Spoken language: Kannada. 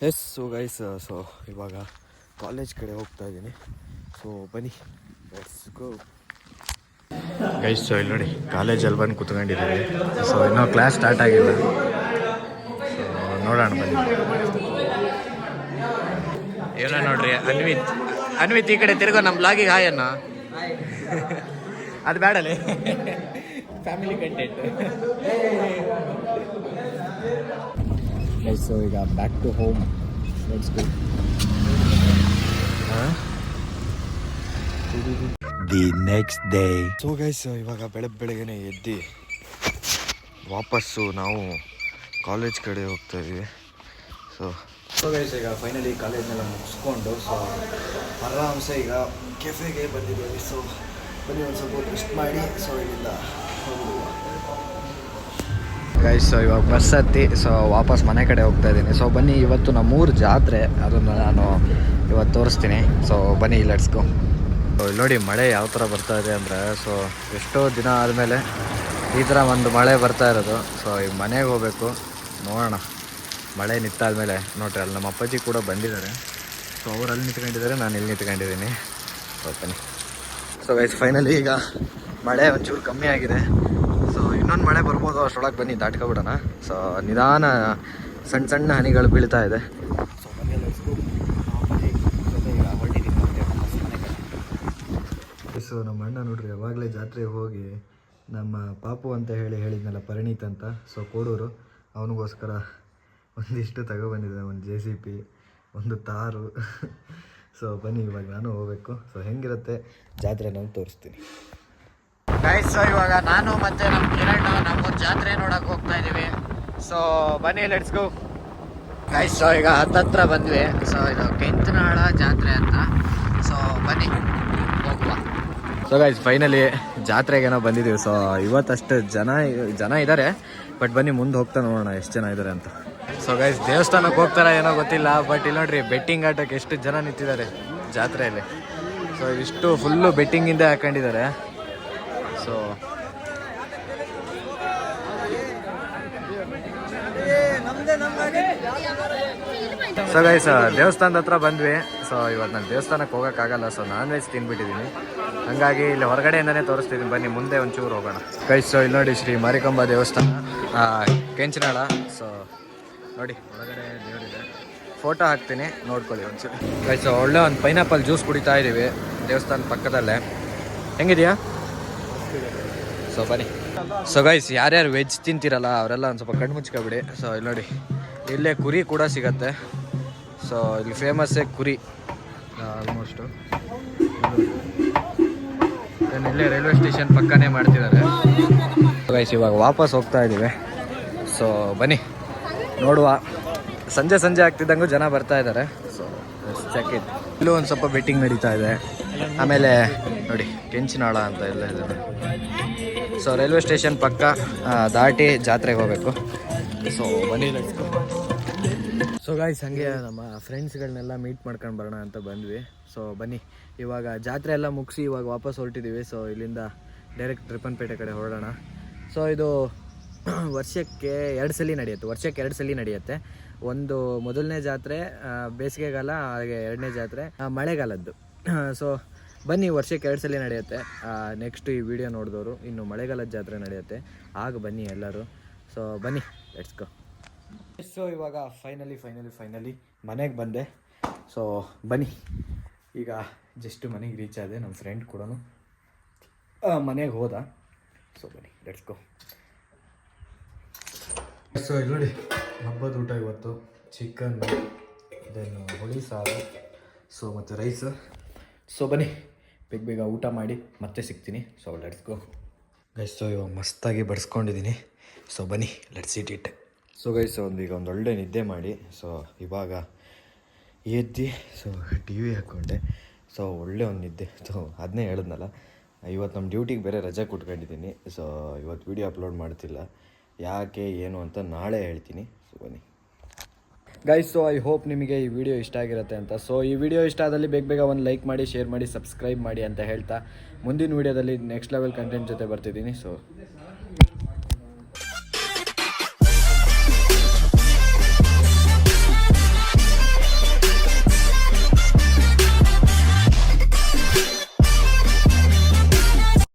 ಎಸ್ ಸೊ ಗೈಸ್ ಸೊ ಇವಾಗ ಕಾಲೇಜ್ ಕಡೆ ಹೋಗ್ತಾ ಇದ್ದೀನಿ. ಸೊ ಬನ್ನಿ ಲೆಟ್ಸ್ ಗೋ ಗೈಸ್. ಸೊ ಇಲ್ಲಿ ನೋಡಿ ಕಾಲೇಜಲ್ಲಿ ಬಂದು ಕೂತ್ಕೊಂಡಿದ್ದೀವಿ. ಸೊ ಇನ್ನೂ ಕ್ಲಾಸ್ ಸ್ಟಾರ್ಟ್ ಆಗಿಲ್ಲ. ಸೊ ನೋಡೋಣ ಬನ್ನಿ. ಏನೋ ನೋಡ್ರಿ ಅನ್ವಿತ್ ಈ ಕಡೆ ತಿರ್ಗೋ ನಮ್ಮ ಬ್ಲಾಗಿಗೆ ಹಾಯ್ ಅನ್ನ. ಅದು ಬೇಡಲೇ, ಫ್ಯಾಮಿಲಿ ಕಂಟೆಂಟ್. ಸೊ ಈಗ back to home. Let's go. The next day. So guys ಇವಾಗ ಬೆಳಗ್ಗೆನೆ ಎದ್ದು ವಾಪಸ್ಸು ನಾವು ಕಾಲೇಜ್ ಕಡೆ ಹೋಗ್ತಾ ಇದೀವಿ. ಸೊ ಗೈಸ್ ಈಗ ಫೈನಲಿ ಕಾಲೇಜ್ನೆಲ್ಲ ಮುಗಿಸ್ಕೊಂಡು ಸೊ ಆರಾಮ್ಸೆ ಈಗ ಕೆಫೆಗೆ ಬಂದಿದ್ದೀವಿ. ಸೊ ಬನ್ನಿ ಒಂದು ಸ್ವಲ್ಪ ರೆಸ್ಟ್ ಮಾಡಿ ಸೊ ಇಲ್ಲಿಂದ ಹೋಗುವ. ಗೈಸ್ ಸೊ ಇವಾಗ ಬಸ್ ಹತ್ತಿ ಸೊ ವಾಪಸ್ ಮನೆ ಕಡೆ ಹೋಗ್ತಾ ಇದ್ದೀನಿ. ಸೊ ಬನ್ನಿ, ಇವತ್ತು ನಮ್ಮೂರು ಜಾತ್ರೆ, ಅದನ್ನು ನಾನು ಇವತ್ತು ತೋರಿಸ್ತೀನಿ. ಸೊ ಬನ್ನಿ ಲೆಟ್ಸ್ ಗೋ. ಸೊ ಇಲ್ಲಿ ನೋಡಿ ಮಳೆ ಯಾವ ಥರ ಬರ್ತಾ ಇದೆ ಅಂದರೆ, ಸೊ ಎಷ್ಟೋ ದಿನ ಆದಮೇಲೆ ಈ ಥರ ಒಂದು ಮಳೆ ಬರ್ತಾ ಇರೋದು. ಸೊ ಈಗ ಮನೆಗೆ ಹೋಗಬೇಕು, ನೋಡೋಣ. ಮಳೆ ನಿಂತಾದ್ಮೇಲೆ ನೋಡ್ರಿ ಅಲ್ಲಿ ನಮ್ಮ ಅಪ್ಪಾಜಿ ಕೂಡ ಬಂದಿದ್ದಾರೆ. ಸೊ ಅವ್ರು ಅಲ್ಲಿ ನಿಂತ್ಕೊಂಡಿದ್ದಾರೆ, ನಾನು ಇಲ್ಲಿ ನಿಂತ್ಕೊಂಡಿದ್ದೀನಿ. ಸೊ ಬನ್ನಿ. ಸೊ ಗೈಸ್ ಫೈನಲಿ ಈಗ ಮಳೆ ಒಂಚೂರು ಕಮ್ಮಿ ಆಗಿದೆ. ಸೊ ಇನ್ನೊಂದು ಮಳೆ ಬರ್ಬೋದು, ಅಷ್ಟರೊಳಗೆ ಬನ್ನಿ ದಾಟ್ಕೊಬಿಡೋಣ. ಸೊ ನಿಧಾನ ಸಣ್ಣ ಸಣ್ಣ ಹನಿಗಳು ಬೀಳ್ತಾ ಇದೆ. ಸೊ ಬನ್ನಿ ಸೊ ನಮ್ಮ ಅಣ್ಣ ನೋಡ್ರಿ ಯಾವಾಗಲೇ ಜಾತ್ರೆಗೆ ಹೋಗಿ ನಮ್ಮ ಪಾಪು ಅಂತ ಹೇಳಿದ್ನಲ್ಲ ಪರಿಣೀತ್ ಅಂತ, ಸೊ ಕೋಡೂರು, ಅವನಿಗೋಸ್ಕರ ಒಂದಿಷ್ಟು ತಗೊಬಂದಿದ್ದೆ. ಒಂದು JCB, ಒಂದು ತಾರು. ಸೊ ಬನ್ನಿ ಇವಾಗ ನಾನು ಹೋಗಬೇಕು. ಸೊ ಹೆಂಗಿರುತ್ತೆ ಜಾತ್ರೆ ನಾನು ತೋರಿಸ್ತೀನಿ. ಗೈಸ್ ಸೊ ಇವಾಗ ನಾನು ಮತ್ತು ನಮ್ಮ ಕಿರಣ್ ನಮ್ಮೊಂದು ಜಾತ್ರೆ ನೋಡೋಕೆ ಹೋಗ್ತಾ ಇದ್ದೀವಿ. ಸೊ ಬನ್ನಿ ಲೆಟ್ಸ್ ಗೋ. ಗೈಸ್ ಸೊ ಈಗ ಹತ್ತತ್ರ ಬಂದ್ವಿ. ಸೊ ಇದು ಕೆಂಚನಾಳ ಜಾತ್ರೆ ಅಂತ. ಸೊ ಬನ್ನಿ ಹೋಗುವ. ಸೊ ಗೈಸ್ ಫೈನಲಿ ಜಾತ್ರೆಗೇನೋ ಬಂದಿದ್ದೀವಿ. ಸೊ ಇವತ್ತಷ್ಟು ಜನ ಇದ್ದಾರೆ, ಬಟ್ ಬನ್ನಿ ಮುಂದೆ ಹೋಗ್ತಾ ನೋಡೋಣ ಎಷ್ಟು ಜನ ಇದ್ದಾರೆ ಅಂತ. ಸೊ ಗೈಸ್ ದೇವಸ್ಥಾನಕ್ಕೆ ಹೋಗ್ತಾರ ಏನೋ ಗೊತ್ತಿಲ್ಲ, ಬಟ್ ಇಲ್ಲಿ ನೋಡ್ರಿ ಬೆಟ್ಟಿಂಗ್ ಆಟಕ್ಕೆ ಎಷ್ಟು ಜನ ನಿಂತಿದ್ದಾರೆ ಜಾತ್ರೆಯಲ್ಲಿ. ಸೊ ಇಷ್ಟು ಫುಲ್ಲು ಬೆಟ್ಟಿಂಗಿಂದ ಹಾಕೊಂಡಿದ್ದಾರೆ. ಸೊ ಗೈಸ್ ದೇವಸ್ಥಾನದ ಹತ್ರ ಬಂದ್ವಿ. ಸೊ ಇವತ್ತು ನಾನು ದೇವಸ್ಥಾನಕ್ಕೆ ಹೋಗೋಕ್ಕಾಗಲ್ಲ, ಸೊ ನಾನ್ ವೆಜ್ ತಿಂದ್ಬಿಟ್ಟಿದ್ದೀನಿ. ಹಂಗಾಗಿ ಇಲ್ಲಿ ಹೊರಗಡೆಯಿಂದನೇ ತೋರಿಸ್ತಿದ್ದೀನಿ, ಬನ್ನಿ ಮುಂದೆ ಒಂಚೂರು ಹೋಗೋಣ. ಗೈಸ್ ಸೊ ಇಲ್ಲಿ ನೋಡಿ ಶ್ರೀ ಮಾರಿಕಾಂಬಾ ದೇವಸ್ಥಾನ ಕೆಂಚನಾಳ. ಸೊ ನೋಡಿ ಹೊರಗಡೆ ದೇವರಿದೆ, ಫೋಟೋ ಹಾಕ್ತೀನಿ ನೋಡ್ಕೊಳ್ಳಿ ಒಂದ್ಸರಿ. ಗೈಸ್ ಒಳ್ಳೆ ಒಂದು ಪೈನಾಪಲ್ ಜ್ಯೂಸ್ ಕುಡಿತಾ ಇದ್ದೀವಿ ದೇವಸ್ಥಾನ ಪಕ್ಕದಲ್ಲೇ. ಹೆಂಗಿದೆಯಾ? ಸೊ ಬನ್ನಿ. ಸೊ ಗೈಸ್ ಯಾರ್ಯಾರು ವೆಜ್ ತಿಂತೀರಲ್ಲ ಅವರೆಲ್ಲ ಒಂದು ಸ್ವಲ್ಪ ಕಣ್ಣು ಮುಚ್ಕೊಬಿಡಿ. ಸೊ ಇಲ್ಲಿ ನೋಡಿ ಇಲ್ಲೇ ಕುರಿ ಕೂಡ ಸಿಗತ್ತೆ. ಸೊ ಇಲ್ಲಿ ಫೇಮಸ್ಸೇ ಕುರಿ ಆಲ್ಮೋಸ್ಟು. ಇಲ್ಲೇ ರೈಲ್ವೆ ಸ್ಟೇಷನ್ ಪಕ್ಕನೇ ಮಾಡ್ತಿದ್ದಾರೆ. ಗೈಸ್ ಇವಾಗ ವಾಪಸ್ ಹೋಗ್ತಾ ಇದ್ದೀವಿ. ಸೊ ಬನ್ನಿ ನೋಡುವ. ಸಂಜೆ ಆಗ್ತಿದ್ದಂಗೂ ಜನ ಬರ್ತಾ ಇದ್ದಾರೆ. So check it. ಇಲ್ಲೂ ಒಂದು ಸ್ವಲ್ಪ ಬೆಟ್ಟಿಂಗ್ ನಡೀತಾ ಇದೆ. ಆಮೇಲೆ ನೋಡಿ ಕೆಂಚನಾಳ ಅಂತ ಎಲ್ಲ ಇದೆ. ಸೊ ರೈಲ್ವೆ ಸ್ಟೇಷನ್ ಪಕ್ಕ ದಾಟಿ ಜಾತ್ರೆಗೆ ಹೋಗಬೇಕು. ಸೊ ಬನ್ನಿ. ಸೊ ಗೈಸ್ ಹಂಗೆ ನಮ್ಮ ಫ್ರೆಂಡ್ಸ್ಗಳನ್ನೆಲ್ಲ ಮೀಟ್ ಮಾಡ್ಕೊಂಡು ಬರೋಣ ಅಂತ ಬಂದ್ವಿ. ಸೊ ಬನ್ನಿ ಇವಾಗ ಜಾತ್ರೆ ಎಲ್ಲ ಮುಗಿಸಿ ಇವಾಗ ವಾಪಸ್ ಹೊರಟಿದ್ದೀವಿ. ಸೊ ಇಲ್ಲಿಂದ ಡೈರೆಕ್ಟ್ ರಿಪ್ಪನ್ಪೇಟೆ ಕಡೆ ಹೊರಡೋಣ. ಸೊ ಇದು ವರ್ಷಕ್ಕೆ 2 ಸಲ ನಡೆಯುತ್ತೆ. ಒಂದು ಮೊದಲನೇ ಜಾತ್ರೆ ಬೇಸಿಗೆಗಾಲ, ಹಾಗೆ ಎರಡನೇ ಜಾತ್ರೆ ಮಳೆಗಾಲದ್ದು. ಸೊ ಬನ್ನಿ ವರ್ಷಕ್ಕೆ 2 ಸಲ ನಡೆಯುತ್ತೆ. ನೆಕ್ಸ್ಟ್ ಈ ವಿಡಿಯೋ ನೋಡಿದವರು ಇನ್ನು ಮಳೆಗಾಲದ ಜಾತ್ರೆ ನಡೆಯುತ್ತೆ, ಆಗ ಬನ್ನಿ ಎಲ್ಲರೂ. ಸೊ ಬನ್ನಿ ಲೆಟ್ಸ್ ಗೋ. ಸೊ ಇವಾಗ ಫೈನಲಿ ಮನೆಗೆ ಬಂದೆ. ಸೊ ಬನ್ನಿ ಈಗ ಜಸ್ಟ್ ಮನೆಗೆ ರೀಚ್ ಆದೆ. ನಮ್ಮ ಫ್ರೆಂಡ್ ಕೂಡ ಮನೆಗೆ ಹೋದ. ಸೊ ಬನ್ನಿ ಲೆಟ್ಸ್ ಗೋ. ಸೊ ಇಲ್ಲಿ ನೋಡಿ ಹಬ್ಬದ ಊಟ ಇವತ್ತು ಚಿಕನ್, ದೆನ್ ಹುಳಿ ಸಾರು, ಸೊ ಮತ್ತು ರೈಸು. ಸೊ ಬನ್ನಿ ಬೇಗ ಊಟ ಮಾಡಿ ಮತ್ತೆ ಸಿಗ್ತೀನಿ. So let's go guys. So ಇವಾಗ ಮಸ್ತಾಗಿ ಬಡಿಸ್ಕೊಂಡಿದ್ದೀನಿ. ಸೊ ಬನ್ನಿ let's eat it. So guys ಈಗ ಒಂದು ಒಳ್ಳೆ ನಿದ್ದೆ ಮಾಡಿ ಸೊ ಇವಾಗ ಎದ್ದು ಸೊ TV ಹಾಕ್ಕೊಂಡೆ. ಸೊ ಒಳ್ಳೆ ಒಂದು ನಿದ್ದೆ. ಸೊ ಅದನ್ನೇ ಹೇಳಿದ್ನಲ್ಲ, ಇವತ್ತು ನಮ್ಮ ಡ್ಯೂಟಿಗೆ ಬೇರೆ ರಜೆ ಕೊಟ್ಕೊಂಡಿದ್ದೀನಿ. ಸೊ ಇವತ್ತು ವೀಡಿಯೋ ಅಪ್ಲೋಡ್ ಮಾಡ್ತಿಲ್ಲ, ಯಾಕೆ ಏನು ಅಂತ ನಾಳೆ ಹೇಳ್ತೀನಿ. ಸೊ ಬನ್ನಿ ಗೈಸ್. ಸೊ ಐ ಹೋಪ್ ನಿಮಗೆ ಈ ವಿಡಿಯೋ ಇಷ್ಟ ಆಗಿರುತ್ತೆ ಅಂತ. ಸೊ ಈ ವಿಡಿಯೋ ಇಷ್ಟ ಆದಲ್ಲಿ ಬೇಗ ಒಂದು ಲೈಕ್ ಮಾಡಿ, ಶೇರ್ ಮಾಡಿ, ಸಬ್ಸ್ಕ್ರೈಬ್ ಮಾಡಿ ಅಂತ ಹೇಳ್ತಾ ಮುಂದಿನ ವೀಡಿಯೋದಲ್ಲಿ ನೆಕ್ಸ್ಟ್ ಲೆವೆಲ್ ಕಂಟೆಂಟ್ ಜೊತೆ ಬರ್ತಿದ್ದೀನಿ. ಸೊ